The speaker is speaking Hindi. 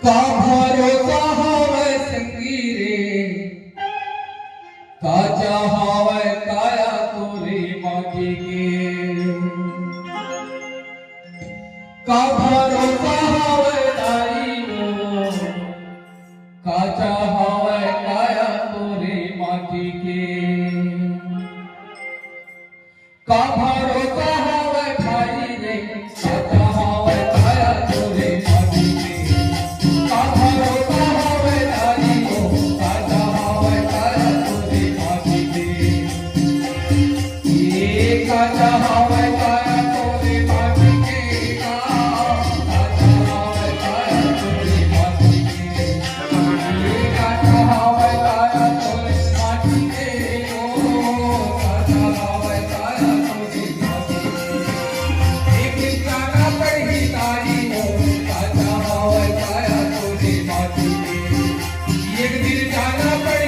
का भरोसा हवे संगी रे, काचा हवे काया तोरे माटी के। का भरोसा हवे तारी रो, काचा हवे काया तोरे माटी के। का भरोसा हवे भाई रे, काचा हवे काया तोरे माटी के। का भरोसा हवे तारी रो, काचा हवे काया तोरे माटी के। ये काचा हवे काया तोरे माटी के, काचा हवे काया तोरे माटी के। ये काचा हवे काया तोरे माटी के, ओ काचा हवे काया तोरे माटी के। एक दिन जाना पड़ी तारी हो, काचा हवे काया तोरे माटी के। एक दिन जाना पड़ी